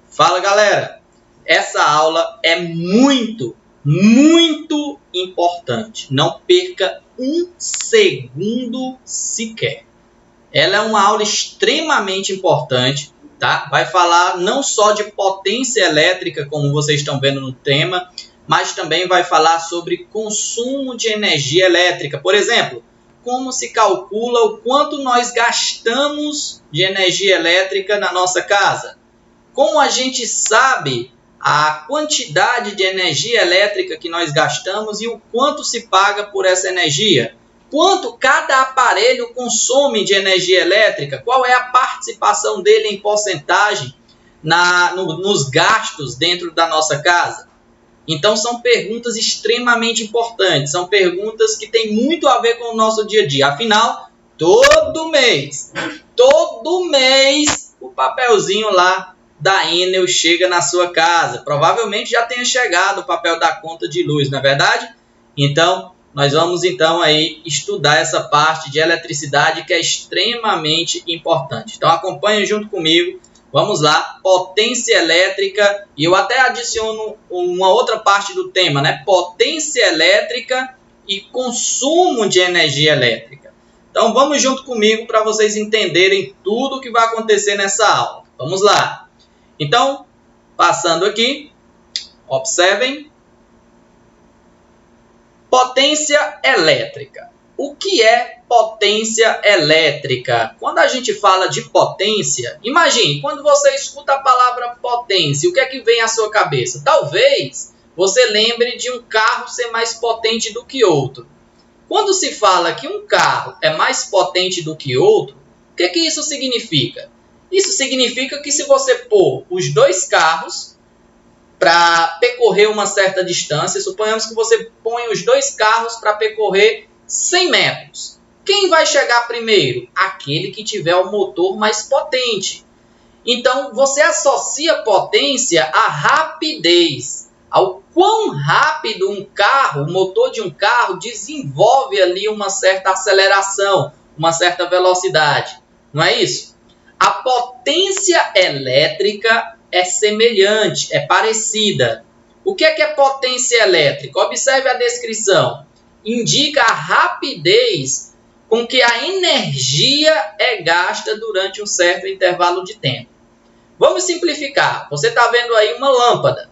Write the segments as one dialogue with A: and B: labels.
A: Fala, galera! Essa aula é muito importante. Não perca um segundo sequer. Ela é uma aula extremamente importante, tá? Vai falar não só de potência elétrica, como vocês estão vendo no tema, mas também vai falar sobre consumo de energia elétrica. Por exemplo, como se calcula o quanto nós gastamos de energia elétrica na nossa casa. Como a gente sabe a quantidade de energia elétrica que nós gastamos e o quanto se paga por essa energia? Quanto cada aparelho consome de energia elétrica? Qual é a participação dele em porcentagem nos gastos dentro da nossa casa? Então, são perguntas extremamente importantes. São perguntas que têm muito a ver com o nosso dia a dia. Afinal, todo mês, o papelzinho lá da Enel chega na sua casa. Provavelmente já tenha chegado o papel da conta de luz, não é verdade? Então, nós vamos aí estudar essa parte de eletricidade que é extremamente importante. Então, acompanhe junto comigo. Vamos lá, potência elétrica, e eu até adiciono uma outra parte do tema, né? Potência elétrica e consumo de energia elétrica. Então, vamos junto comigo para vocês entenderem tudo o que vai acontecer nessa aula. Vamos lá. Então, passando aqui, observem. Potência elétrica. O que é potência elétrica? Quando a gente fala de potência, imagine, quando você escuta a palavra potência, o que é que vem à sua cabeça? Talvez você lembre de um carro ser mais potente do que outro. Quando se fala que um carro é mais potente do que outro, o que é que isso significa? Isso significa que se você pôr os dois carros para percorrer uma certa distância, suponhamos que você põe os dois carros para percorrer 100 metros. Quem vai chegar primeiro? Aquele que tiver o motor mais potente. Então, você associa potência à rapidez, ao quão rápido um carro, o motor de um carro, desenvolve ali uma certa aceleração, uma certa velocidade. Não é isso? A potência elétrica é semelhante, é parecida. O que é potência elétrica? Observe a descrição. Indica a rapidez com que a energia é gasta durante um certo intervalo de tempo. Vamos simplificar. Você está vendo aí uma lâmpada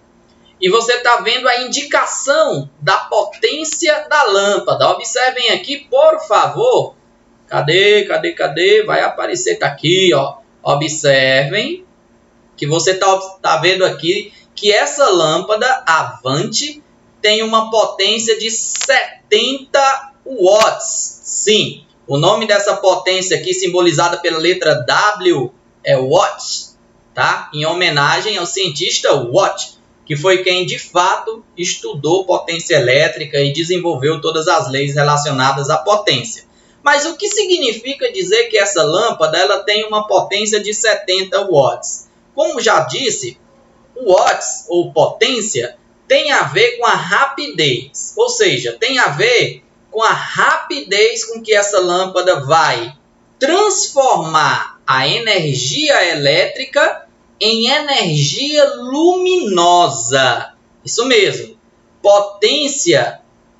A: e você está vendo a indicação da potência da lâmpada. Observem aqui, por favor. Cadê? Vai aparecer, está aqui, ó. Observem que você está vendo aqui que essa lâmpada Avante tem uma potência de 70 watts. Sim, o nome dessa potência aqui, simbolizada pela letra W, é Watt, tá? Em homenagem ao cientista Watt, que foi quem de fato estudou potência elétrica e desenvolveu todas as leis relacionadas à potência. Mas o que significa dizer que essa lâmpada ela tem uma potência de 70 watts? Como já disse, watts ou potência tem a ver com a rapidez, ou seja, tem a ver com a rapidez com que essa lâmpada vai transformar a energia elétrica em energia luminosa. Isso mesmo, potência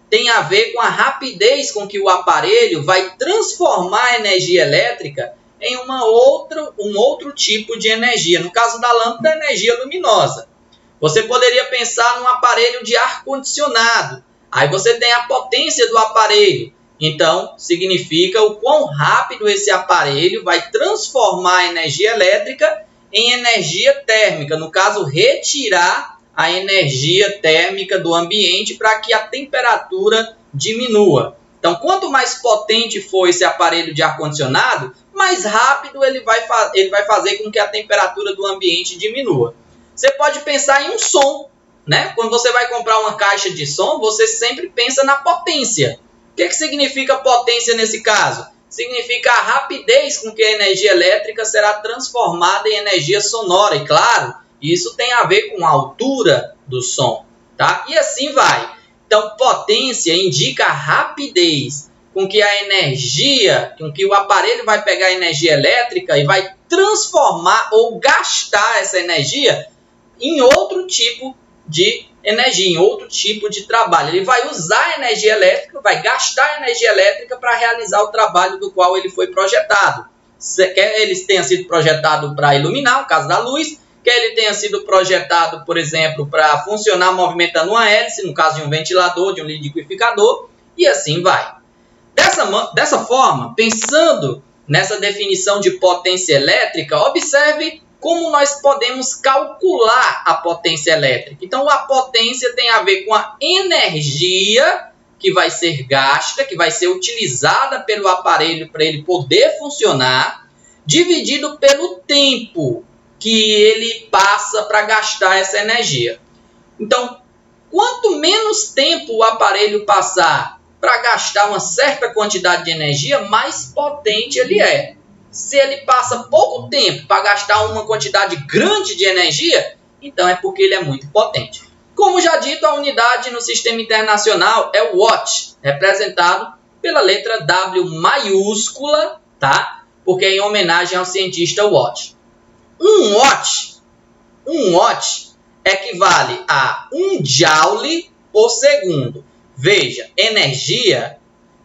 A: tem a ver com a rapidez com que o aparelho vai transformar a energia elétrica em um outro tipo de energia. No caso da lâmpada, energia luminosa. Você poderia pensar num aparelho de ar-condicionado. Aí você tem a potência do aparelho. Então, significa o quão rápido esse aparelho vai transformar a energia elétrica em energia térmica. No caso, retirar a energia térmica do ambiente para que a temperatura diminua. Então, quanto mais potente for esse aparelho de ar-condicionado, mais rápido ele vai fazer com que a temperatura do ambiente diminua. Você pode pensar em um som, né? Quando você vai comprar uma caixa de som, você sempre pensa na potência. O que significa potência nesse caso? Significa a rapidez com que a energia elétrica será transformada em energia sonora. E claro, isso tem a ver com a altura do som, tá? E assim vai. Então, potência indica a rapidez com que a energia, com que o aparelho vai pegar a energia elétrica e vai transformar ou gastar essa energia em outro tipo de energia, em outro tipo de trabalho. Ele vai usar a energia elétrica, vai gastar a energia elétrica para realizar o trabalho do qual ele foi projetado. Quer ele tenha sido projetado para iluminar, no caso da luz, quer ele tenha sido projetado, por exemplo, para funcionar movimentando uma hélice, no caso de um ventilador, de um liquidificador, e assim vai. Dessa forma, pensando nessa definição de potência elétrica, observe como nós podemos calcular a potência elétrica. Então, a potência tem a ver com a energia que vai ser gasta, que vai ser utilizada pelo aparelho para ele poder funcionar, dividido pelo tempo que ele passa para gastar essa energia. Então, quanto menos tempo o aparelho passar para gastar uma certa quantidade de energia, mais potente ele é. Se ele passa pouco tempo para gastar uma quantidade grande de energia, então é porque ele é muito potente. Como já dito, a unidade no sistema internacional é o watt, representado pela letra W maiúscula, tá? Porque é em homenagem ao cientista Watt. Um watt equivale a 1 joule por segundo. Veja, energia,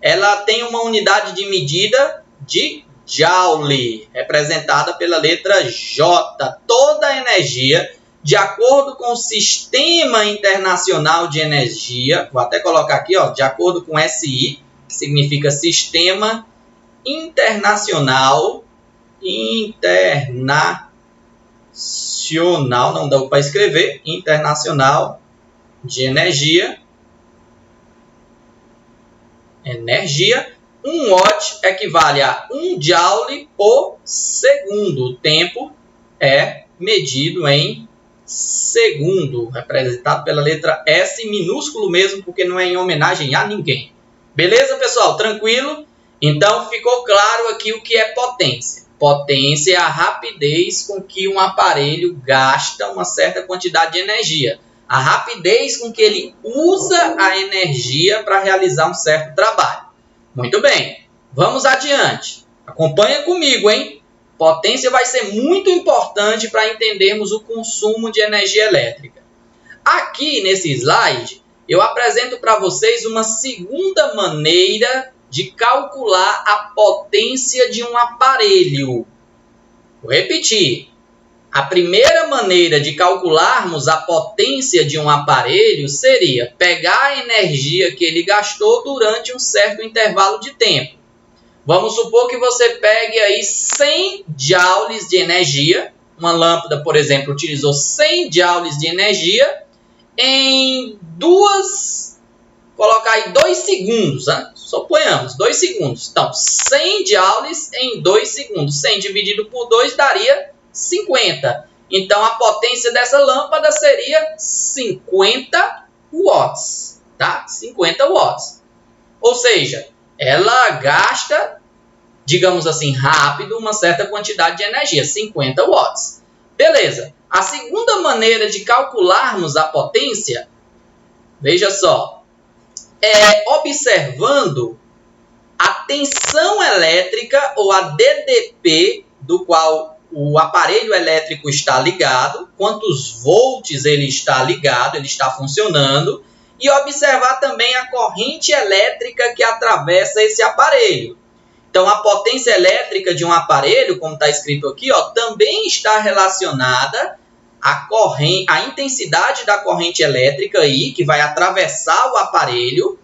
A: ela tem uma unidade de medida de joule, representada pela letra J. Toda energia, de acordo com o Sistema Internacional de Energia, vou até colocar aqui, ó, de acordo com SI, que significa Sistema Internacional, não dá para escrever, Internacional de Energia, 1 watt equivale a 1 joule por segundo. O tempo é medido em segundo, representado pela letra S, minúsculo mesmo, porque não é em homenagem a ninguém. Beleza, pessoal? Tranquilo? Então, ficou claro aqui o que é potência. Potência é a rapidez com que um aparelho gasta uma certa quantidade de energia. A rapidez com que ele usa a energia para realizar um certo trabalho. Muito bem, vamos adiante. Acompanha comigo, hein? Potência vai ser muito importante para entendermos o consumo de energia elétrica. Aqui nesse slide, eu apresento para vocês uma segunda maneira de calcular a potência de um aparelho. Vou repetir. A primeira maneira de calcularmos a potência de um aparelho seria pegar a energia que ele gastou durante um certo intervalo de tempo. Vamos supor que você pegue aí 100 joules de energia. Uma lâmpada, por exemplo, utilizou 100 joules de energia em colocar aí 2 segundos, né? Suponhamos, 2 segundos. Então, 100 joules em 2 segundos. 100 dividido por 2 daria 50. Então, a potência dessa lâmpada seria 50 watts, tá? 50 watts. Ou seja, ela gasta, digamos assim, rápido, uma certa quantidade de energia, 50 watts. Beleza. A segunda maneira de calcularmos a potência, veja só, é observando a tensão elétrica ou a DDP do qual o aparelho elétrico está ligado, quantos volts ele está ligado, ele está funcionando, e observar também a corrente elétrica que atravessa esse aparelho. Então, a potência elétrica de um aparelho, como está escrito aqui, ó, também está relacionada à intensidade da corrente elétrica aí, que vai atravessar o aparelho,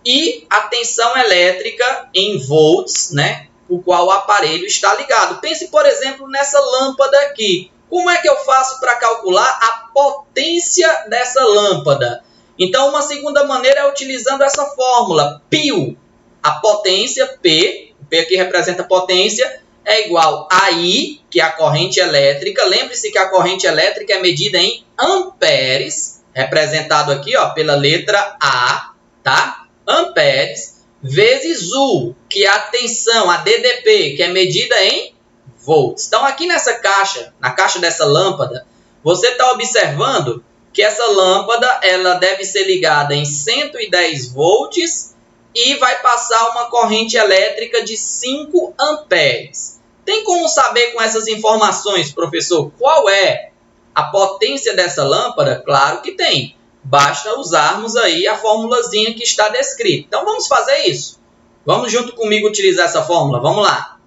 A: e a tensão elétrica em volts, né, o qual o aparelho está ligado. Pense, por exemplo, nessa lâmpada aqui. Como é que eu faço para calcular a potência dessa lâmpada? Então, uma segunda maneira é utilizando essa fórmula, π. A potência, P aqui representa potência, é igual a I, que é a corrente elétrica. Lembre-se que a corrente elétrica é medida em amperes, representado aqui ó, pela letra A, tá? Amperes, vezes U, que é a tensão, a DDP, que é medida em volts. Então, aqui nessa caixa, na caixa dessa lâmpada, você está observando que essa lâmpada ela deve ser ligada em 110 volts e vai passar uma corrente elétrica de 5 amperes. Tem como saber com essas informações, professor, qual é a potência dessa lâmpada? Claro que tem. Basta usarmos aí a formulazinha que está descrita. Então vamos fazer isso. Vamos junto comigo utilizar essa fórmula. Vamos lá.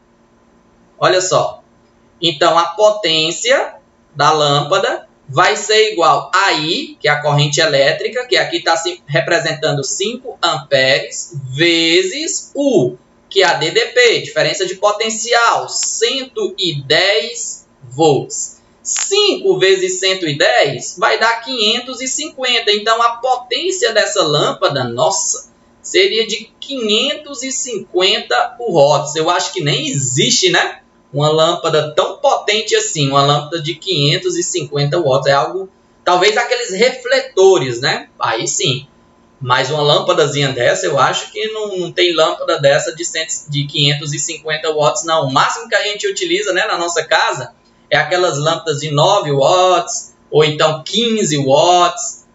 A: Olha só. Então a potência da lâmpada vai ser igual a I, que é a corrente elétrica, que aqui está representando 5 amperes, vezes U, que é a DDP, diferença de potencial, 110 volts. 5 vezes 110 vai dar 550. Então, a potência dessa lâmpada, nossa, seria de 550 watts. Eu acho que nem existe, né? Uma lâmpada tão potente assim, uma lâmpada de 550 watts. É algo, talvez aqueles refletores, né? Aí sim. Mas uma lâmpadazinha dessa, eu acho que não tem lâmpada dessa de 550 watts, não. O máximo que a gente utiliza, né, na nossa casa é aquelas lâmpadas de 9 watts, ou então 15 watts.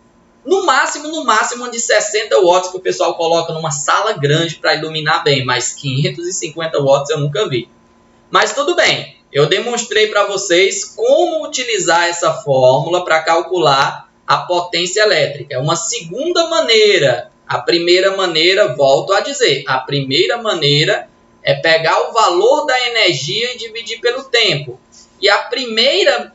A: No máximo de 60 watts que o pessoal coloca numa sala grande para iluminar bem. Mas 550 watts eu nunca vi. Mas tudo bem, eu demonstrei para vocês como utilizar essa fórmula para calcular a potência elétrica. É uma segunda maneira. A primeira maneira, volto a dizer, a primeira maneira é pegar o valor da energia e dividir pelo tempo. E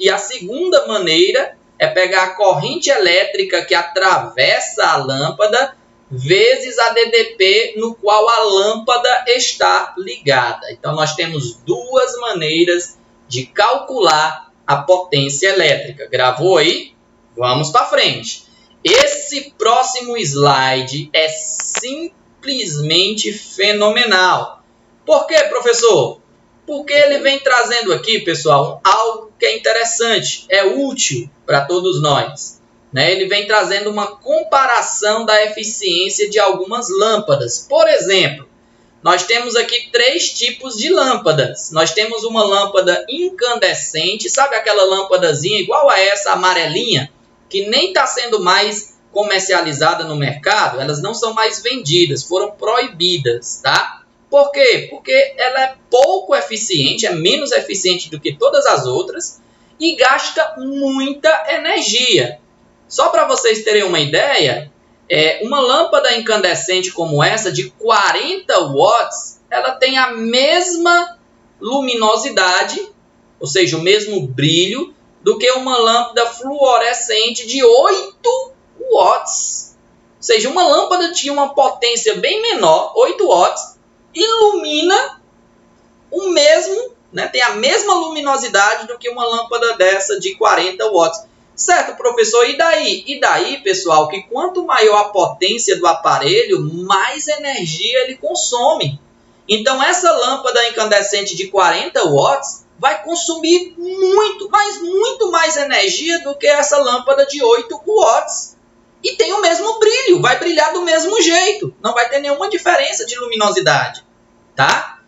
A: a segunda maneira é pegar a corrente elétrica que atravessa a lâmpada vezes a DDP no qual a lâmpada está ligada. Então, nós temos duas maneiras de calcular a potência elétrica. Gravou aí? Vamos para frente. Esse próximo slide é simplesmente fenomenal. Por quê, professor? Porque ele vem trazendo aqui, pessoal, algo que é interessante, é útil para todos nós. Ele vem trazendo uma comparação da eficiência de algumas lâmpadas. Por exemplo, nós temos aqui 3 tipos de lâmpadas. Nós temos uma lâmpada incandescente, sabe aquela lâmpadazinha igual a essa amarelinha, que nem está sendo mais comercializada no mercado? Elas não são mais vendidas, foram proibidas, tá? Por quê? Porque ela é pouco eficiente, é menos eficiente do que todas as outras e gasta muita energia. Só para vocês terem uma ideia, uma lâmpada incandescente como essa, de 40 watts, ela tem a mesma luminosidade, ou seja, o mesmo brilho, do que uma lâmpada fluorescente de 8 watts. Ou seja, uma lâmpada tinha uma potência bem menor, 8 watts, ilumina o mesmo, tem a mesma luminosidade do que uma lâmpada dessa de 40 watts. Certo, professor? E daí? E daí, pessoal, que quanto maior a potência do aparelho, mais energia ele consome. Então, essa lâmpada incandescente de 40 watts vai consumir muito, mas muito mais energia do que essa lâmpada de 8 watts. E tem o mesmo brilho, vai brilhar do mesmo jeito. Não vai ter nenhuma diferença de luminosidade, tá?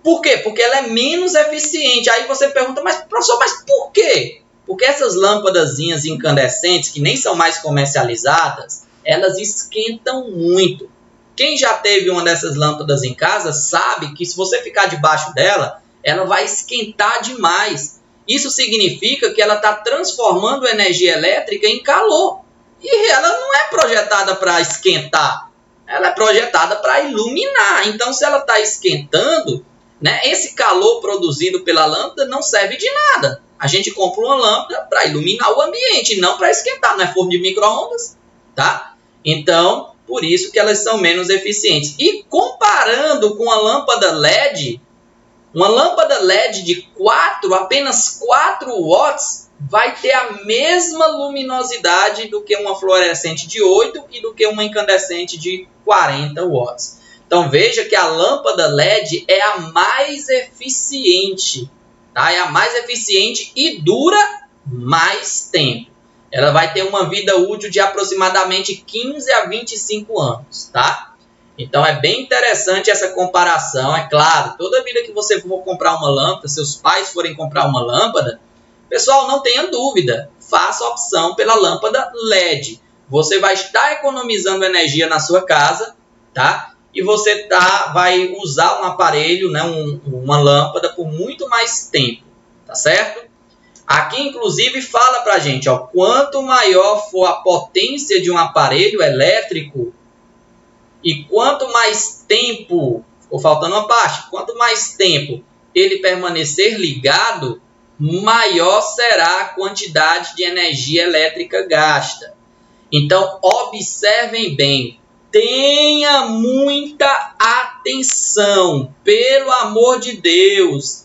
A: Por quê? Porque ela é menos eficiente. Aí você pergunta, mas professor, mas por quê? Porque essas lâmpadazinhas incandescentes, que nem são mais comercializadas, elas esquentam muito. Quem já teve uma dessas lâmpadas em casa sabe que se você ficar debaixo dela, ela vai esquentar demais. Isso significa que ela está transformando energia elétrica em calor. E ela não é projetada para esquentar, ela é projetada para iluminar. Então, se ela está esquentando, esse calor produzido pela lâmpada não serve de nada. A gente compra uma lâmpada para iluminar o ambiente, não para esquentar, não é forno de micro-ondas, tá? Então, por isso que elas são menos eficientes. E comparando com a lâmpada LED, uma lâmpada LED de apenas 4 watts, vai ter a mesma luminosidade do que uma fluorescente de 8 e do que uma incandescente de 40 watts. Então, veja que a lâmpada LED é a mais eficiente. Tá? É a mais eficiente e dura mais tempo. Ela vai ter uma vida útil de aproximadamente 15 a 25 anos. Tá? Então, é bem interessante essa comparação. É claro, toda vida que você for comprar uma lâmpada, seus pais forem comprar uma lâmpada, pessoal, não tenha dúvida. Faça a opção pela lâmpada LED. Você vai estar economizando energia na sua casa, tá? e você vai usar um aparelho, né, uma lâmpada por muito mais tempo, tá certo? Aqui, inclusive, fala para a gente, ó, quanto maior for a potência de um aparelho elétrico e quanto mais tempo, ficou faltando uma parte, quanto mais tempo ele permanecer ligado, maior será a quantidade de energia elétrica gasta. Então, observem bem, tenha muita atenção, pelo amor de Deus,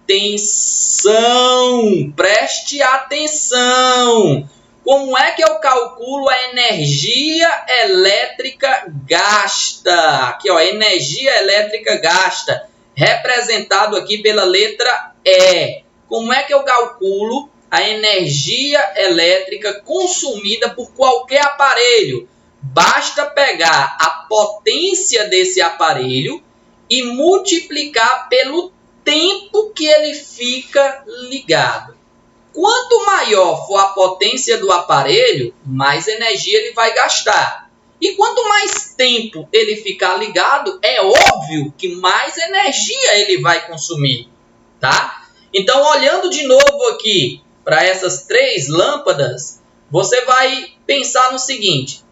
A: atenção, preste atenção. Como é que eu calculo a energia elétrica gasta? Aqui, ó, energia elétrica gasta, representado aqui pela letra E. Como é que eu calculo a energia elétrica consumida por qualquer aparelho? Basta pegar a potência desse aparelho e multiplicar pelo tempo que ele fica ligado. Quanto maior for a potência do aparelho, mais energia ele vai gastar. E quanto mais tempo ele ficar ligado, é óbvio que mais energia ele vai consumir, tá? Então, olhando de novo aqui para essas 3 lâmpadas, você vai pensar no seguinte.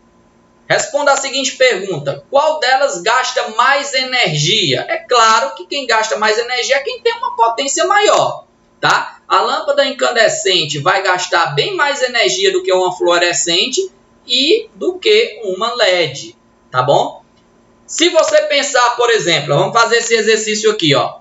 A: Responda a seguinte pergunta: qual delas gasta mais energia? É claro que quem gasta mais energia é quem tem uma potência maior, tá? A lâmpada incandescente vai gastar bem mais energia do que uma fluorescente e do que uma LED, tá bom? Se você pensar, por exemplo, vamos fazer esse exercício aqui, ó.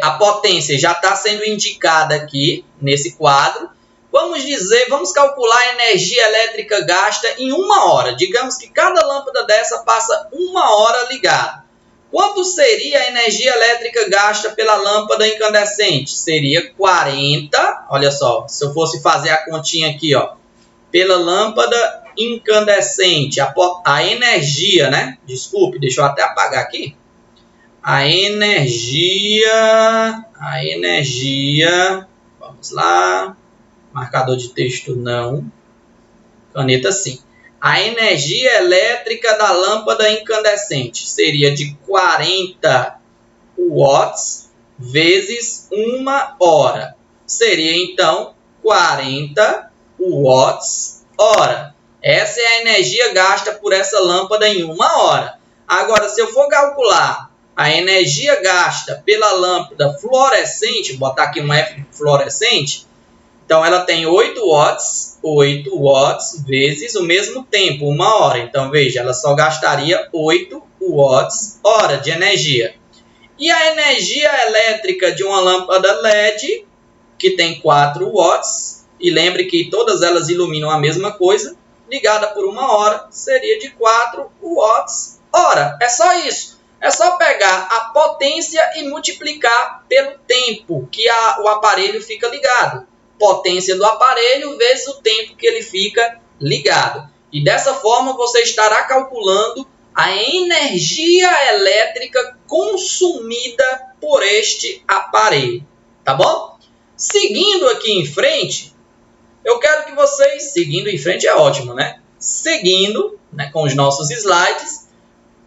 A: A potência já está sendo indicada aqui nesse quadro. Vamos calcular a energia elétrica gasta em 1 hora. Digamos que cada lâmpada dessa passa 1 hora ligada. Quanto seria a energia elétrica gasta pela lâmpada incandescente? Seria 40, olha só, se eu fosse fazer a continha aqui, ó, pela lâmpada incandescente, a energia, né? Desculpe, deixa eu até apagar aqui. A energia, vamos lá, marcador de texto não, caneta sim. A energia elétrica da lâmpada incandescente seria de 40 watts vezes 1 hora. Seria, então, 40 watts hora. Essa é a energia gasta por essa lâmpada em 1 hora. Agora, se eu for calcular a energia gasta pela lâmpada fluorescente, vou botar aqui um F fluorescente, então ela tem 8 watts vezes o mesmo tempo, 1 hora. Então, veja, ela só gastaria 8 watts hora de energia. E a energia elétrica de uma lâmpada LED, que tem 4 watts, e lembre que todas elas iluminam a mesma coisa, ligada por 1 hora, seria de 4 watts hora. É só isso. É só pegar a potência e multiplicar pelo tempo que o aparelho fica ligado. Potência do aparelho vezes o tempo que ele fica ligado. E dessa forma você estará calculando a energia elétrica consumida por este aparelho. Tá bom? Seguindo aqui em frente, eu quero que vocês... Seguindo em frente é ótimo, né? Seguindo, né, com os nossos slides,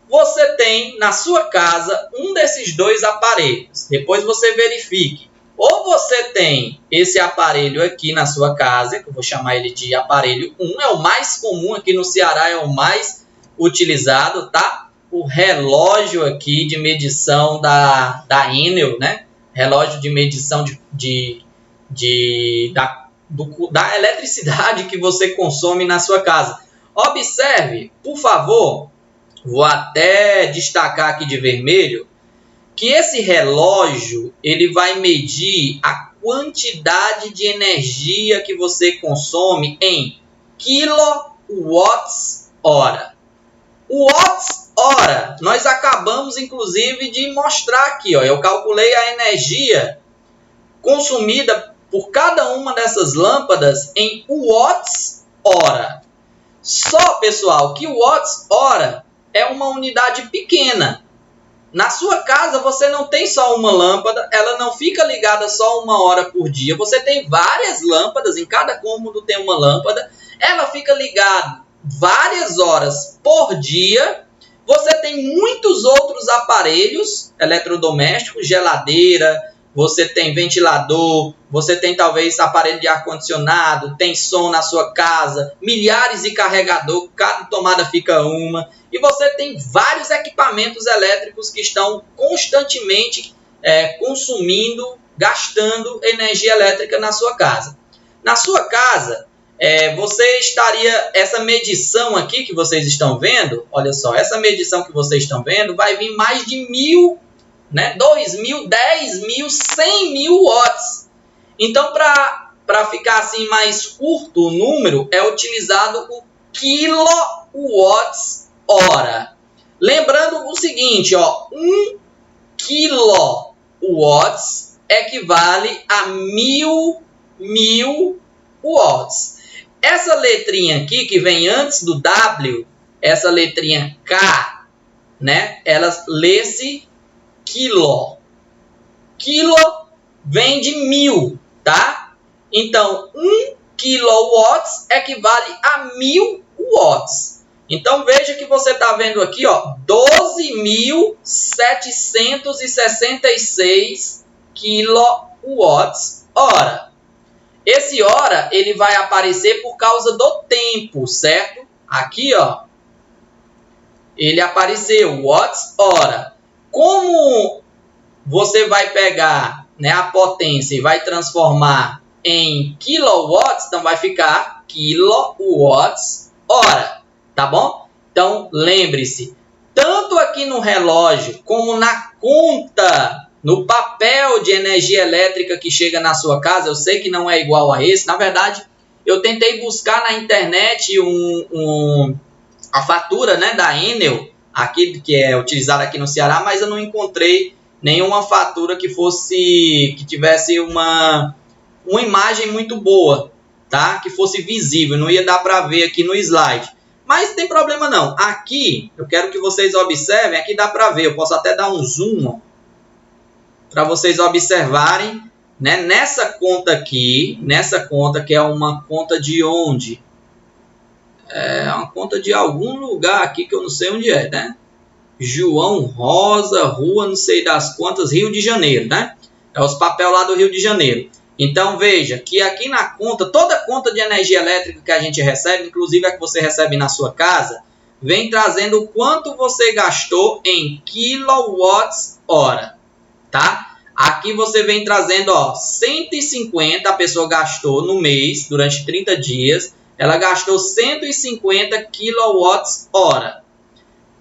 A: você tem na sua casa um desses 2 aparelhos. Depois você verifique. Ou você tem esse aparelho aqui na sua casa, que eu vou chamar ele de aparelho 1, é o mais comum aqui no Ceará, é o mais utilizado, tá? O relógio aqui de medição da Enel, né? Relógio de medição da eletricidade que você consome na sua casa. Observe, por favor, vou até destacar aqui de vermelho, que esse relógio ele vai medir a quantidade de energia que você consome em quilowatts-hora. O watts-hora, nós acabamos inclusive de mostrar aqui, ó, eu calculei a energia consumida por cada uma dessas lâmpadas em watts-hora. Só, pessoal, que watts-hora é uma unidade pequena. Na sua casa você não tem só uma lâmpada, ela não fica ligada só 1 hora por dia. Você tem várias lâmpadas, em cada cômodo tem uma lâmpada. Ela fica ligada várias horas por dia, Você tem muitos outros aparelhos eletrodomésticos, geladeira, você tem ventilador, você tem talvez aparelho de ar-condicionado, tem som na sua casa, milhares de carregador, cada tomada fica uma. E você tem vários equipamentos elétricos que estão constantemente consumindo, gastando energia elétrica na sua casa. Na sua casa, você estaria, essa medição aqui que vocês estão vendo, olha só, essa medição que vocês estão vendo vai vir mais de 1.000, né, 2.000, 10.000, 100.000 watts. Então, para ficar assim mais curto o número, é utilizado o quilowatts hora. Lembrando o seguinte, ó, 1 kilowatts equivale a 1.000 watts. Essa letrinha aqui que vem antes do W, essa letrinha K, né? Ela lê-se quilo. Quilo vem de 1.000, tá? Então, 1 kilowatts equivale a 1.000 watts. Então, veja que você está vendo aqui, ó, 12.766 kilowatts hora. Esse hora, ele vai aparecer por causa do tempo, certo? Aqui, ó, ele apareceu, watts hora. Como você vai pegar, né, a potência e vai transformar em kilowatts, então vai ficar kilowatts hora, tá bom? Então, lembre-se, tanto aqui no relógio como na conta, no papel de energia elétrica que chega na sua casa, eu sei que não é igual a esse. Na verdade, eu tentei buscar na internet a fatura, né, da Enel, aqui, que é utilizada aqui no Ceará, mas eu não encontrei nenhuma fatura que tivesse uma imagem muito boa, tá? Que fosse visível, não ia dar para ver aqui no slide. Mas não tem problema não. Aqui, eu quero que vocês observem, aqui dá para ver, eu posso até dar um zoom, para vocês observarem, né? Nessa conta aqui, que é uma conta de onde? É uma conta de algum lugar aqui que eu não sei onde é, né? João Rosa, rua não sei das quantas, Rio de Janeiro, né? É os papéis lá do Rio de Janeiro. Então veja que aqui na conta, toda conta de energia elétrica que a gente recebe, inclusive a que você recebe na sua casa, vem trazendo o quanto você gastou em quilowatts hora, tá? Aqui você vem trazendo, ó, 150 a pessoa gastou no mês, durante 30 dias, ela gastou 150 quilowatts hora.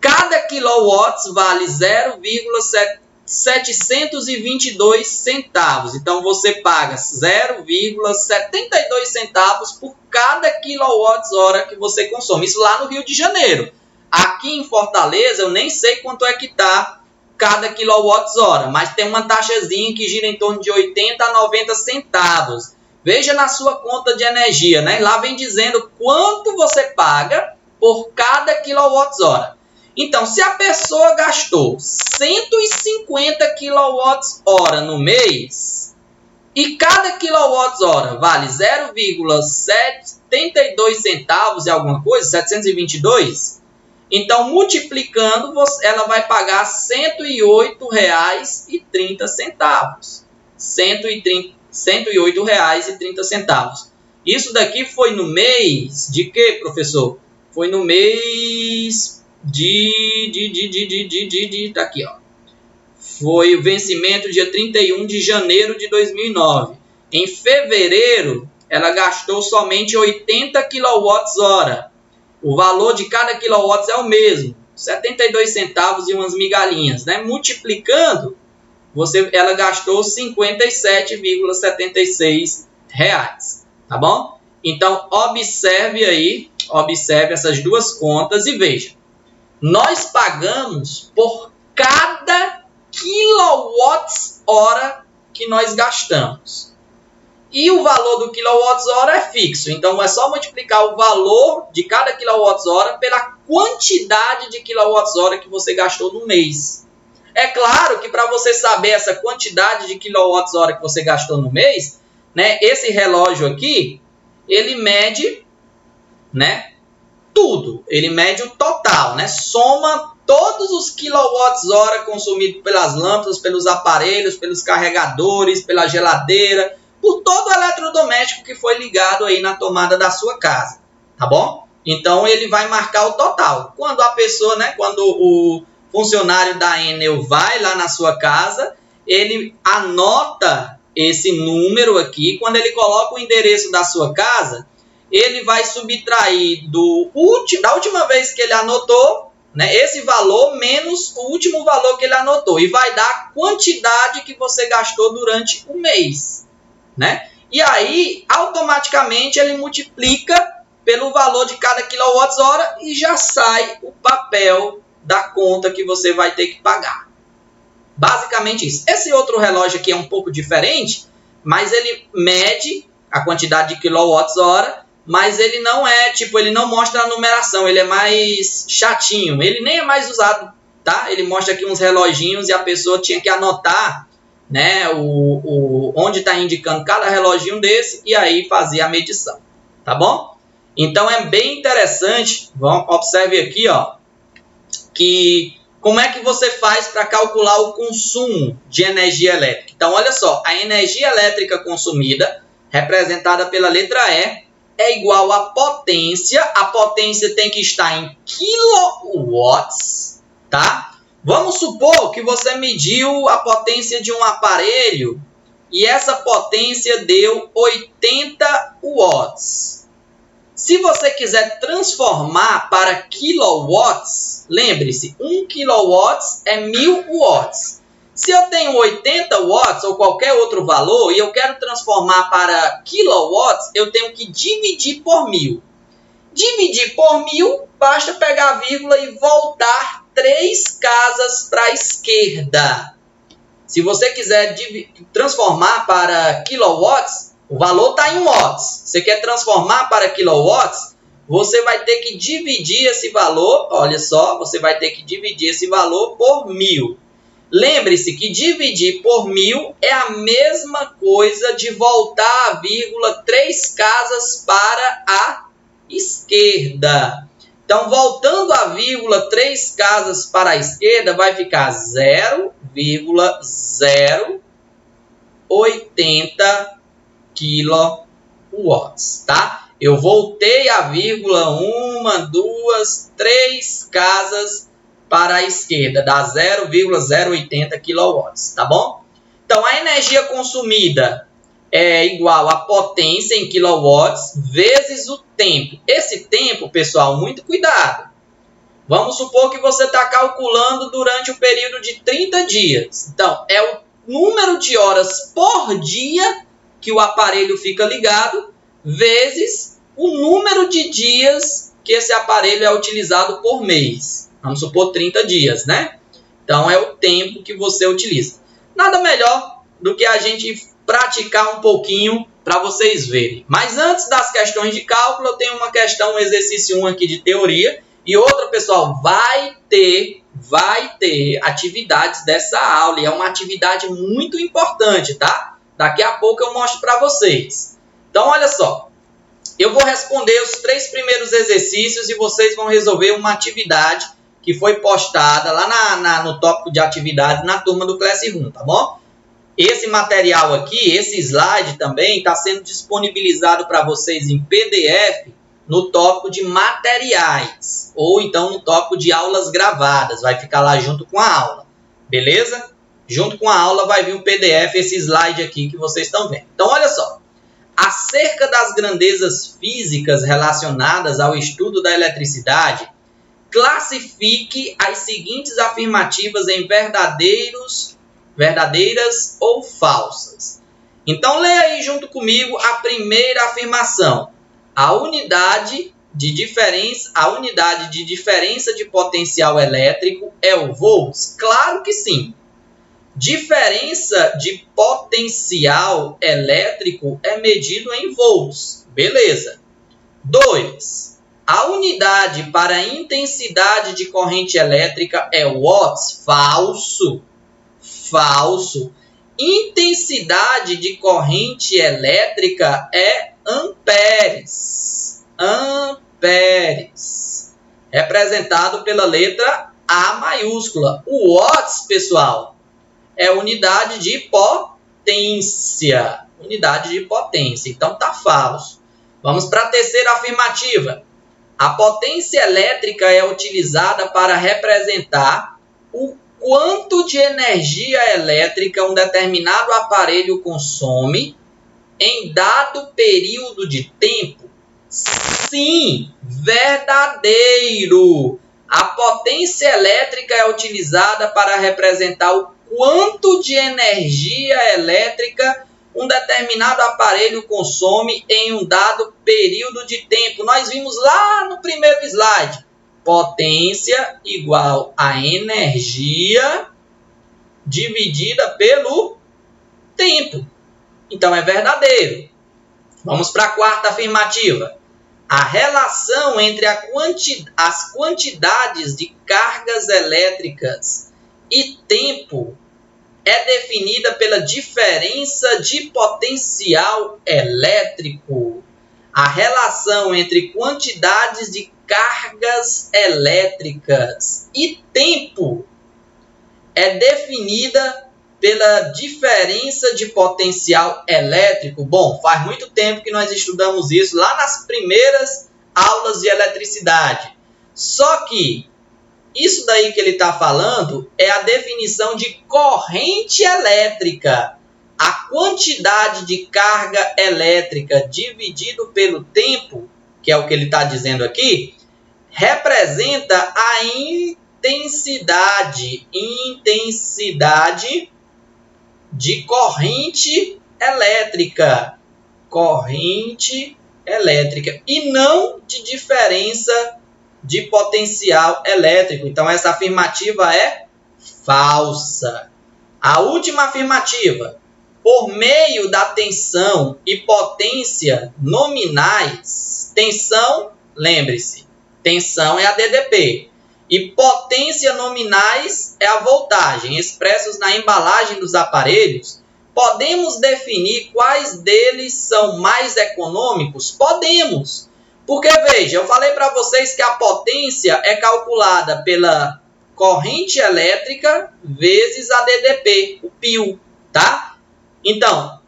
A: Cada kilowatts vale 0,722 centavos. Então, você paga 0,72 centavos por cada quilowatts hora que você consome. Isso lá no Rio de Janeiro. Aqui em Fortaleza, eu nem sei quanto é que está cada quilowatts hora, mas tem uma taxazinha que gira em torno de 80 a 90 centavos. Veja na sua conta de energia, né? Lá vem dizendo quanto você paga por cada quilowatts hora. Então, se a pessoa gastou 150 kWh no mês e cada kWh vale 0,72 centavos e alguma coisa, 722, então multiplicando, ela vai pagar R$ 108,30. R$ 108,30. Isso daqui foi no mês de quê, professor? Foi no mês tá aqui, ó. Foi o vencimento dia 31 de janeiro de 2009. Em fevereiro, ela gastou somente 80 kWh. O valor de cada quilowatts é o mesmo, 72 centavos e umas migalhinhas, né? Multiplicando, ela gastou R$ 57,76, tá bom? Então, observe aí, observe essas duas contas e veja. Nós pagamos por cada quilowatts-hora que nós gastamos. E o valor do quilowatts-hora é fixo. Então, é só multiplicar o valor de cada quilowatts-hora pela quantidade de quilowatts-hora que você gastou no mês. É claro que para você saber essa quantidade de quilowatts-hora que você gastou no mês, né, esse relógio aqui, ele mede, né, tudo, ele mede o total, né? Soma todos os quilowatts-hora consumidos pelas lâmpadas, pelos aparelhos, pelos carregadores, pela geladeira, por todo o eletrodoméstico que foi ligado aí na tomada da sua casa, tá bom? Então ele vai marcar o total. Quando a pessoa, né, quando o funcionário da Enel vai lá na sua casa, ele anota esse número aqui. Quando ele coloca o endereço da sua casa, ele vai subtrair da última vez que ele anotou, né, esse valor menos o último valor que ele anotou, e vai dar a quantidade que você gastou durante o mês, né? E aí, automaticamente, ele multiplica pelo valor de cada quilowatts-hora e já sai o papel da conta que você vai ter que pagar. Basicamente isso. Esse outro relógio aqui é um pouco diferente, mas ele mede a quantidade de quilowatts-hora, mas ele não é, ele não mostra a numeração, ele é mais chatinho. Ele nem é mais usado, tá? Ele mostra aqui uns reloginhos e a pessoa tinha que anotar, né, onde está indicando cada reloginho desse e aí fazer a medição, tá bom? Então é bem interessante, observe aqui, ó, que como é que você faz para calcular o consumo de energia elétrica. Então olha só, a energia elétrica consumida, representada pela letra E, é igual à potência. A potência tem que estar em kilowatts, tá? Vamos supor que você mediu a potência de um aparelho e essa potência deu 80 watts. Se você quiser transformar para kilowatts, lembre-se, 1 kilowatts é 1000 watts. Se eu tenho 80 watts ou qualquer outro valor e eu quero transformar para kilowatts, eu tenho que dividir por 1000. Dividir por 1000, basta pegar a vírgula e voltar 3 casas para a esquerda. Se você quiser transformar para kilowatts, o valor está em watts. Você quer transformar para kilowatts, você vai ter que dividir esse valor, olha só, você vai ter que dividir esse valor por 1000. Lembre-se que dividir por 1000 é a mesma coisa de voltar a vírgula 3 casas para a esquerda. Então, voltando a vírgula 3 casas para a esquerda, vai ficar 0,080 kilowatts, tá? Eu voltei a vírgula 1, 2, 3 casas para a esquerda, dá 0,080 kW, tá bom? Então, a energia consumida é igual a potência em kilowatts vezes o tempo. Esse tempo, pessoal, muito cuidado. Vamos supor que você está calculando durante o período de 30 dias. Então, é o número de horas por dia que o aparelho fica ligado vezes o número de dias que esse aparelho é utilizado por mês. Vamos supor 30 dias, né? Então, é o tempo que você utiliza. Nada melhor do que a gente praticar um pouquinho para vocês verem. Mas antes das questões de cálculo, eu tenho uma questão, um exercício 1 aqui de teoria. E outra, pessoal, vai ter atividades dessa aula. E é uma atividade muito importante, tá? Daqui a pouco eu mostro para vocês. Então, olha só. Eu vou responder os 3 primeiros exercícios e vocês vão resolver uma atividade que foi postada lá no tópico de atividade na turma do Classroom, tá bom? Esse material aqui, esse slide também está sendo disponibilizado para vocês em PDF no tópico de materiais, ou então no tópico de aulas gravadas, vai ficar lá junto com a aula, beleza? Junto com a aula vai vir um PDF, esse slide aqui que vocês estão vendo. Então, olha só. Acerca das grandezas físicas relacionadas ao estudo da eletricidade, classifique as seguintes afirmativas em verdadeiras ou falsas. Então, leia aí junto comigo a primeira afirmação. A unidade de diferença de potencial elétrico é o volts? Claro que sim. Diferença de potencial elétrico é medido em volts. Beleza. 2. A unidade para a intensidade de corrente elétrica é watts? Falso. Falso. Intensidade de corrente elétrica é amperes. Amperes. representado pela letra A maiúscula. O watts, pessoal, é unidade de potência. Unidade de potência. Então, tá falso. Vamos para a terceira afirmativa. A potência elétrica é utilizada para representar o quanto de energia elétrica um determinado aparelho consome em dado período de tempo. Sim, verdadeiro. A potência elétrica é utilizada para representar o quanto de energia elétrica um determinado aparelho consome em um dado período de tempo. Nós vimos lá no primeiro slide. Potência igual a energia dividida pelo tempo. Então, é verdadeiro. Vamos para a quarta afirmativa. A relação entre as quantidades de cargas elétricas e tempo é definida pela diferença de potencial elétrico. A relação entre quantidades de cargas elétricas e tempo é definida pela diferença de potencial elétrico. Bom, faz muito tempo que nós estudamos isso lá nas primeiras aulas de eletricidade. Só que isso daí que ele está falando é a definição de corrente elétrica. A quantidade de carga elétrica dividido pelo tempo, que é o que ele está dizendo aqui, representa a intensidade de corrente elétrica. Corrente elétrica. E não de diferença de potencial elétrico. Então, essa afirmativa é falsa. A última afirmativa. Por meio da tensão e potência nominais. Tensão, lembre-se, tensão é a DDP. E potência nominais é a voltagem. Expressos na embalagem dos aparelhos, podemos definir quais deles são mais econômicos? Podemos. Porque, veja, eu falei para vocês que a potência é calculada pela corrente elétrica vezes a DDP, o pio, tá? Então,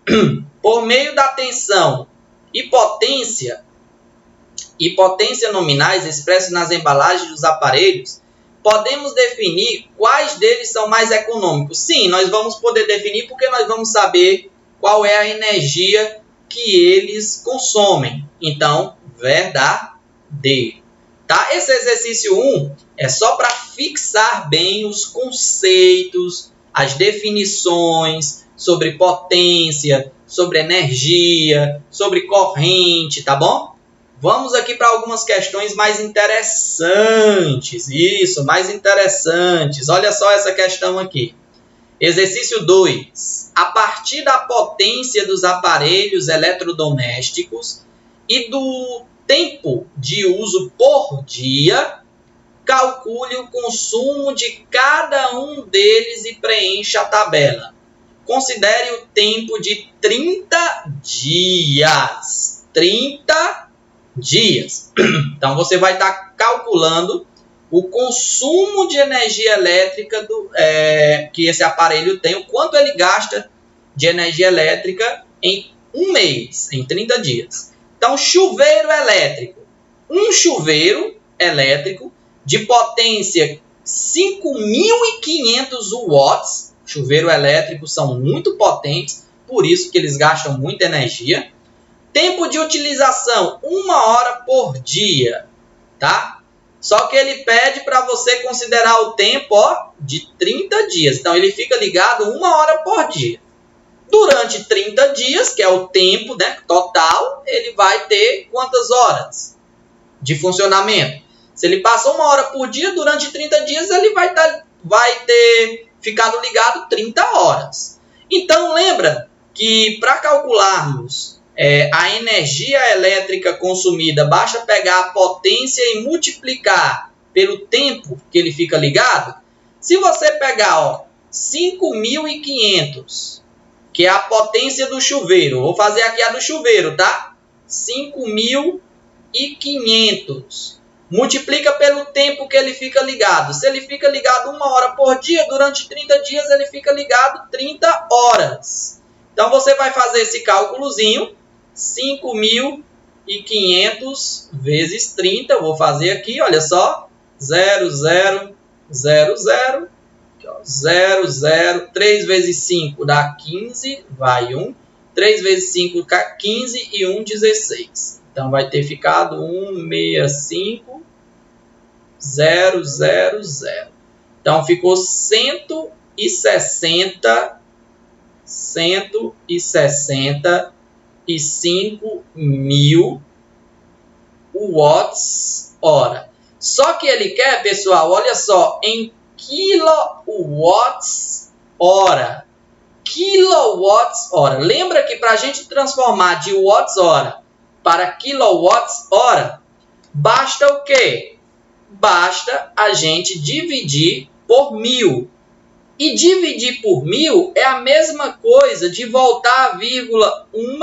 A: por meio da tensão e potência nominais expressos nas embalagens dos aparelhos, podemos definir quais deles são mais econômicos. Sim, nós vamos poder definir porque nós vamos saber qual é a energia que eles consomem. Então, verdadeiro. Tá? Esse exercício 1 é só para fixar bem os conceitos, as definições sobre potência, sobre energia, sobre corrente, tá bom? Vamos aqui para algumas questões mais interessantes. Isso, mais interessantes. Olha só essa questão aqui. Exercício 2. A partir da potência dos aparelhos eletrodomésticos e do tempo de uso por dia, calcule o consumo de cada um deles e preencha a tabela. Considere o tempo de 30 dias. 30 dias. Então, você vai estar calculando o consumo de energia elétrica que esse aparelho tem, o quanto ele gasta de energia elétrica em um mês, em 30 dias. Então, chuveiro elétrico. Um chuveiro elétrico de potência 5.500 watts. Chuveiro elétrico são muito potentes, por isso que eles gastam muita energia. Tempo de utilização, 1 hora por dia, tá? Só que ele pede para você considerar o tempo de 30 dias. Então, ele fica ligado 1 hora por dia. Durante 30 dias, que é o tempo, né, total, ele vai ter quantas horas de funcionamento? Se ele passou 1 hora por dia, durante 30 dias, ele vai ter ficado ligado 30 horas. Então, lembra que para calcularmos a energia elétrica consumida, basta pegar a potência e multiplicar pelo tempo que ele fica ligado. Se você pegar 5.500, que é a potência do chuveiro, vou fazer aqui a do chuveiro, tá? 5.500 multiplica pelo tempo que ele fica ligado. Se ele fica ligado 1 hora por dia, durante 30 dias ele fica ligado 30 horas. Então você vai fazer esse cálculozinho, 5.500 vezes 30, eu vou fazer aqui, olha só, 0, 0, 0, 0, 0, 0, 3 vezes 5 dá 15, vai 1, 3 vezes 5 dá 15 e 1, 16. Então vai ter ficado 165, 0, 0, 0. Então ficou 165 mil watts-hora. Só que ele quer, pessoal, olha só, em kilowatts-hora. Kilowatts-hora. Lembra que para a gente transformar de watts-hora para kilowatts-hora, basta o quê? Basta a gente dividir por 1000. E dividir por 1000 é a mesma coisa de voltar a vírgula 1,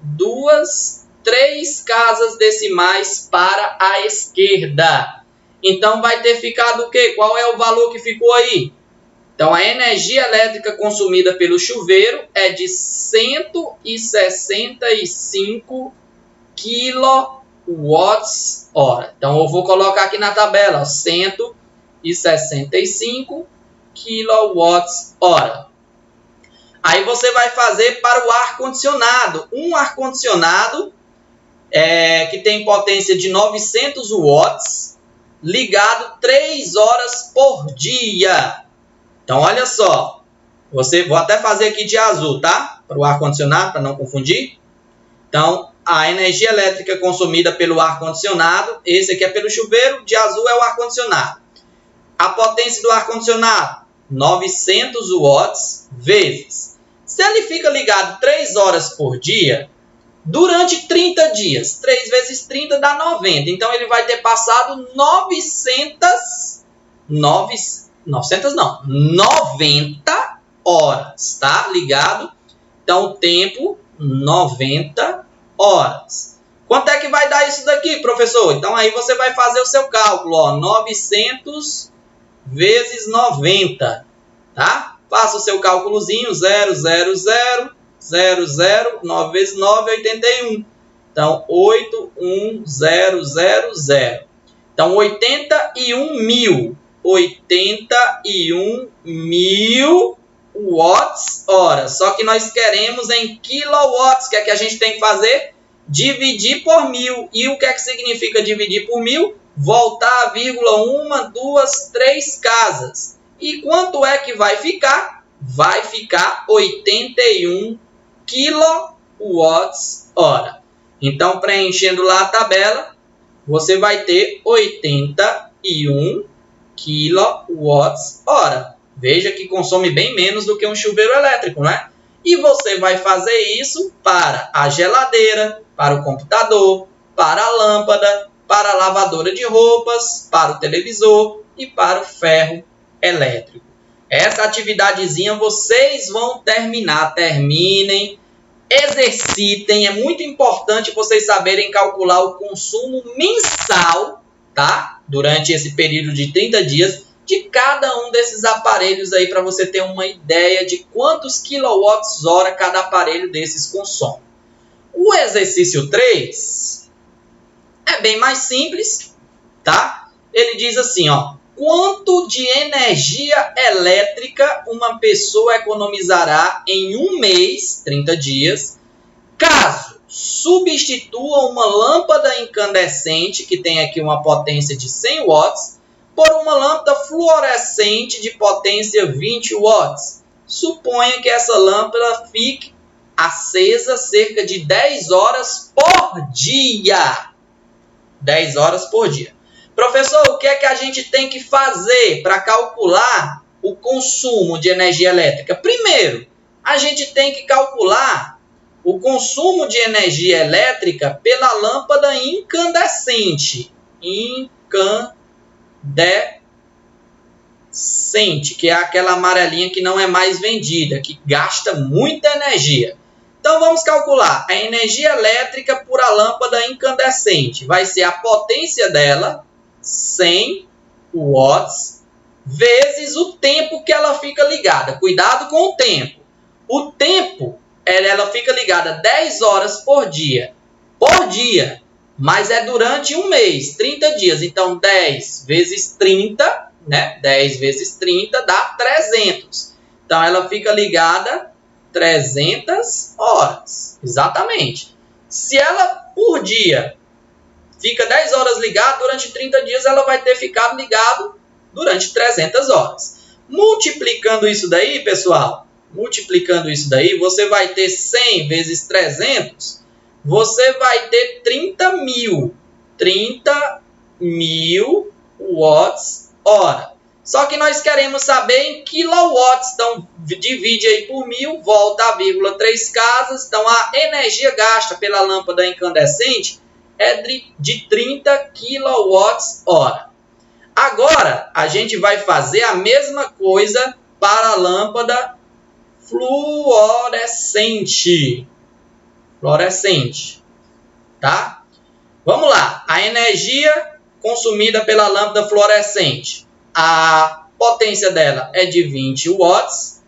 A: 2, 3 casas decimais para a esquerda. Então vai ter ficado o quê? Qual é o valor que ficou aí? Então a energia elétrica consumida pelo chuveiro é de 165 kWh. Então eu vou colocar aqui na tabela, ó, 165 kWh. Aí você vai fazer para o ar-condicionado. Um ar-condicionado que tem potência de 900 watts, ligado 3 horas por dia. Então olha só, vou até fazer aqui de azul, tá? Para o ar-condicionado, para não confundir. Então, a energia elétrica consumida pelo ar-condicionado, esse aqui é pelo chuveiro, de azul é o ar-condicionado. A potência do ar-condicionado, 900 watts vezes. Se ele fica ligado 3 horas por dia, durante 30 dias, 3 vezes 30 dá 90. Então, ele vai ter passado 90 horas, tá? Ligado? Então, o tempo, 90 horas. Quanto é que vai dar isso daqui, professor? Então, aí você vai fazer o seu cálculo, ó, 900 vezes 90, tá? Faça o seu cálculozinho, 0, 0, 0, 0, 0, 9 vezes 9 é 81. Então, 81000. Então, 81.000 watts-hora. Só que nós queremos em kilowatts. O que é que a gente tem que fazer? Dividir por 1000. E o que é que significa dividir por 1000? Voltar a vírgula 1, 2, 3 casas. E quanto é que vai ficar? Vai ficar 81 kWh. Então, preenchendo lá a tabela, você vai ter 81 kWh. Veja que consome bem menos do que um chuveiro elétrico, né? E você vai fazer isso para a geladeira, para o computador, para a lâmpada, para a lavadora de roupas, para o televisor e para o ferro elétrico. Essa atividadezinha vocês vão terminar. Terminem, exercitem. É muito importante vocês saberem calcular o consumo mensal, tá? Durante esse período de 30 dias de cada um desses aparelhos aí, para você ter uma ideia de quantos quilowatts-hora cada aparelho desses consome. O exercício 3 é bem mais simples, tá? Ele diz assim, ó, quanto de energia elétrica uma pessoa economizará em um mês, 30 dias, caso substitua uma lâmpada incandescente, que tem aqui uma potência de 100 watts, por uma lâmpada fluorescente de potência 20 watts. Suponha que essa lâmpada fique acesa cerca de 10 horas por dia. 10 horas por dia. Professor, o que é que a gente tem que fazer para calcular o consumo de energia elétrica? Primeiro, a gente tem que calcular o consumo de energia elétrica pela lâmpada incandescente. Incandescente, que é aquela amarelinha que não é mais vendida, que gasta muita energia. Então vamos calcular a energia elétrica por a lâmpada incandescente. Vai ser a potência dela 100 watts vezes o tempo que ela fica ligada. Cuidado com o tempo. O tempo, ela fica ligada 10 horas por dia. Por dia. Mas é durante um mês, 30 dias. Então, 10 vezes 30, né? 10 vezes 30 dá 300. Então, ela fica ligada 300 horas. Exatamente. Se ela, por dia, fica 10 horas ligada, durante 30 dias ela vai ter ficado ligado durante 300 horas. Multiplicando isso daí, pessoal, você vai ter 100 vezes 300, você vai ter 30 mil watts hora. Só que nós queremos saber em quilowatts. Então, divide aí por 1000, volta a vírgula 3 casas. Então, a energia gasta pela lâmpada incandescente é de 30 quilowatts hora. Agora, a gente vai fazer a mesma coisa para a lâmpada fluorescente. Tá? Vamos lá. A energia consumida pela lâmpada fluorescente. A potência dela é de 20 watts.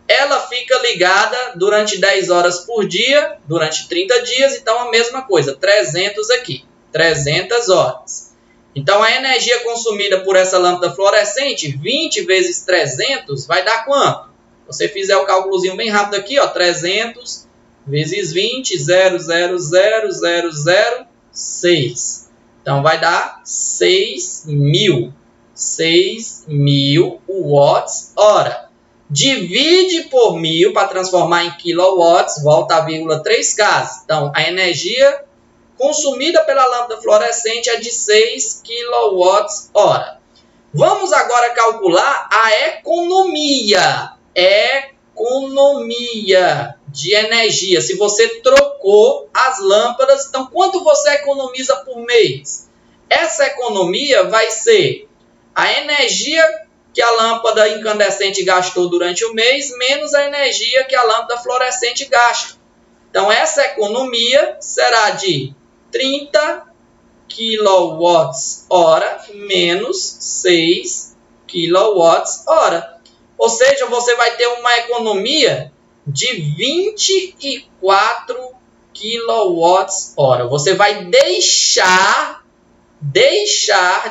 A: Ela fica ligada durante 10 horas por dia, durante 30 dias. Então, a mesma coisa, 300 aqui, 300 horas. Então, a energia consumida por essa lâmpada fluorescente, 20 vezes 300, vai dar quanto? Se você fizer o cálculozinho bem rápido aqui, ó, 300 vezes 20, 0,00006. Então, vai dar 6.000 watts hora. Divide por 1000 para transformar em quilowatts, volta a vírgula 3 casas. Então, a energia consumida pela lâmpada fluorescente é de 6 kWh. Vamos agora calcular a economia de energia. Se você trocou as lâmpadas, então quanto você economiza por mês? Essa economia vai ser a energia que a lâmpada incandescente gastou durante o mês, menos a energia que a lâmpada fluorescente gasta. Então, essa economia será de 30 kWh menos 6 kWh. Ou seja, você vai ter uma economia de 24 kWh. Você vai deixar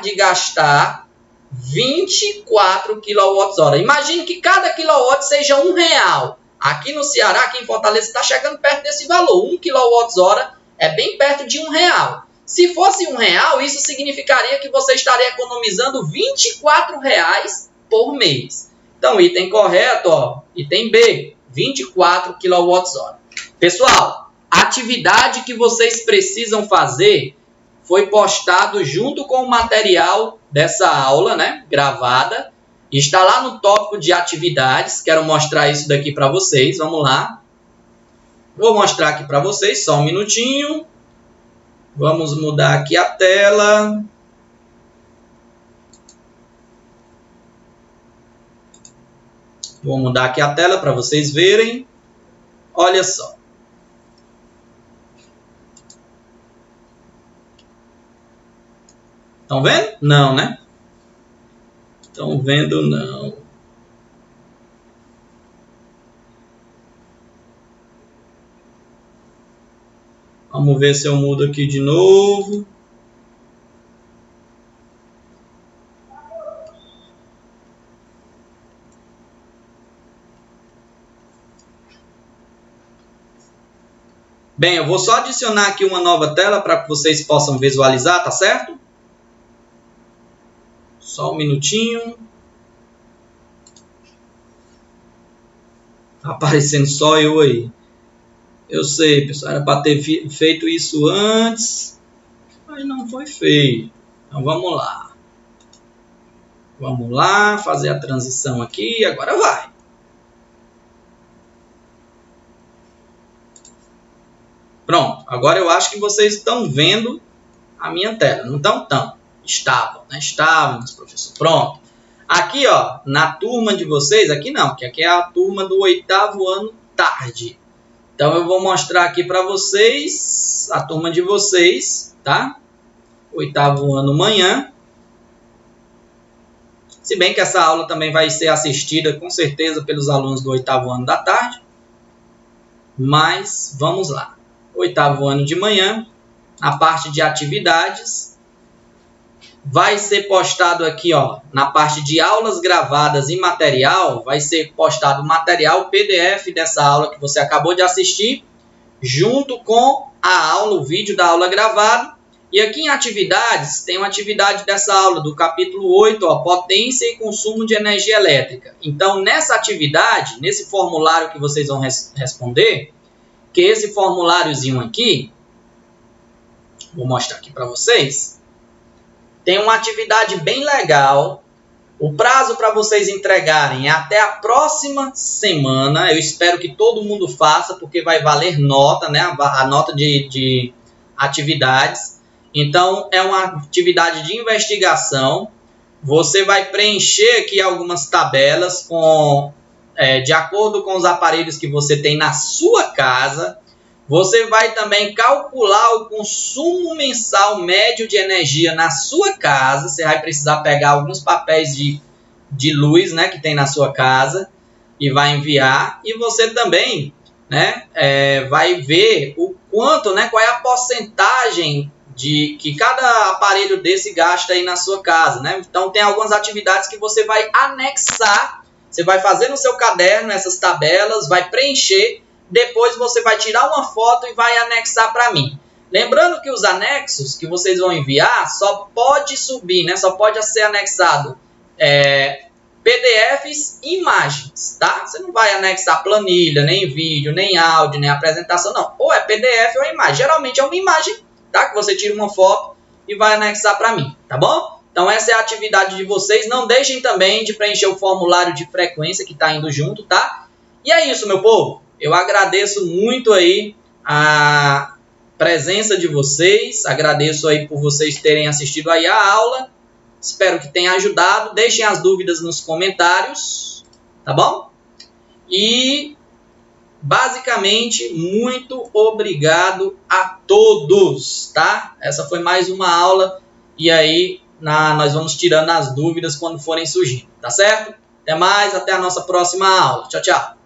A: de gastar 24 kWh. Imagine que cada quilowatt seja R$1. Aqui no Ceará, aqui em Fortaleza, está chegando perto desse valor. 1 kWh é bem perto de R$1. Se fosse R$1, isso significaria que você estaria economizando R$24 por mês. Então, item correto, ó, item B, 24 kWh. Pessoal, a atividade que vocês precisam fazer foi postado junto com o material dessa aula, né, gravada. Está lá no tópico de atividades. Quero mostrar isso daqui para vocês. Vamos lá. Vou mostrar aqui para vocês, só um minutinho. Vamos mudar aqui a tela. Vou mudar aqui a tela para vocês verem. Olha só. Estão vendo? Não, né? Estão vendo? Não. Vamos ver se eu mudo aqui de novo. Bem, eu vou só adicionar aqui uma nova tela para que vocês possam visualizar, tá certo? Só um minutinho. Tá aparecendo só eu aí. Eu sei, pessoal, era para ter feito isso antes, mas não foi feito. Então vamos lá. Vamos lá, fazer a transição aqui, agora vai. Pronto, agora eu acho que vocês estão vendo a minha tela. Não estão tão? Estavam, né? Estávamos, professor. Pronto. Aqui, ó, na turma de vocês, aqui não, que aqui é a turma do 8º ano tarde. Então, eu vou mostrar aqui para vocês, a turma de vocês, tá? 8º ano manhã. Se bem que essa aula também vai ser assistida com certeza pelos alunos do 8º ano da tarde. Mas vamos lá. 8º ano de manhã, a parte de atividades. Vai ser postado aqui, ó, na parte de aulas gravadas e material, vai ser postado o material PDF dessa aula que você acabou de assistir, junto com a aula, o vídeo da aula gravado. E aqui em atividades, tem uma atividade dessa aula, do capítulo 8, ó, potência e consumo de energia elétrica. Então, nessa atividade, nesse formulário que vocês vão responder, que esse formuláriozinho aqui, vou mostrar aqui para vocês, tem uma atividade bem legal. O prazo para vocês entregarem é até a próxima semana. Eu espero que todo mundo faça, porque vai valer nota, né? A nota de atividades. Então, é uma atividade de investigação. Você vai preencher aqui algumas tabelas de acordo com os aparelhos que você tem na sua casa. Você vai também calcular o consumo mensal médio de energia na sua casa. Você vai precisar pegar alguns papéis de luz, né, que tem na sua casa e vai enviar. E você também, né, vai ver o quanto, né, qual é a porcentagem que cada aparelho desse gasta aí na sua casa, né? Então tem algumas atividades que você vai anexar. Você vai fazer no seu caderno essas tabelas, vai preencher. Depois você vai tirar uma foto e vai anexar para mim. Lembrando que os anexos que vocês vão enviar só pode subir, né? Só pode ser anexado PDFs e imagens, tá? Você não vai anexar planilha, nem vídeo, nem áudio, nem apresentação, não. Ou é PDF ou é imagem. Geralmente é uma imagem, tá? Que você tira uma foto e vai anexar para mim, tá bom? Então essa é a atividade de vocês. Não deixem também de preencher o formulário de frequência que está indo junto, tá? E é isso, meu povo. Eu agradeço muito aí a presença de vocês, agradeço aí por vocês terem assistido aí a aula, espero que tenha ajudado, deixem as dúvidas nos comentários, tá bom? E, basicamente, muito obrigado a todos, tá? Essa foi mais uma aula e aí nós vamos tirando as dúvidas quando forem surgindo, tá certo? Até mais, até a nossa próxima aula. Tchau, tchau!